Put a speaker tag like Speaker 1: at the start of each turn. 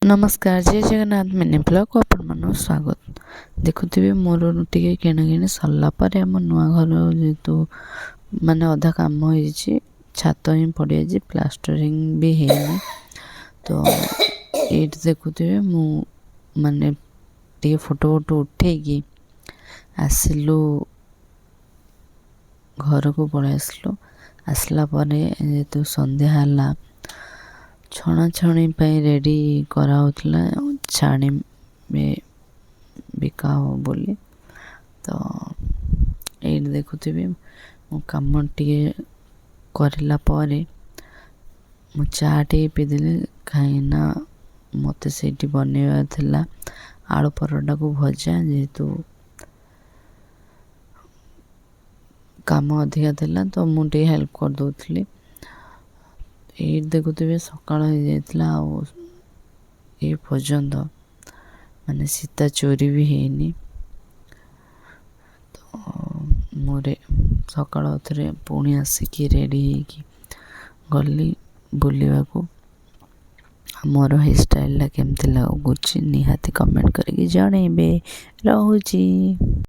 Speaker 1: नमस्कार जय Jagannath mini blog को आपको स्वागत। देखुथिबे मोर टिके किणाकिणी सरला पर आम नुआ घर जेहेतु माने अधा काम हो छात ही पड़ जाए प्लास्टरिंग भी है तो ये देखुथिबे मु माने टे फोटो फोटो उठेकी आसिलु घर को पड़े आसला जेहेतु संध्या है छणा छणी रेडी कराउथला छाणी में बिका हो बोली तो ये देखुथिबे मो काम टे करला परे मु चा टे पीदेली कहीं मत से बनवा थिला आलू परोटा को भजा जेहेतु काम अधिका थिला तो मुझे हेल्प कर दौली ये देखुथिबे सकाळ हो जाइतला ये पर्यंत माने सीता चोरी भी हैनी तो मोरे सकाळ थे पुणी आसिकी रेडी होगी गली बुलवा को मोर हेयर स्टाइल केमती लगुच निहाती कमेंट करके जनइबे। रहुची।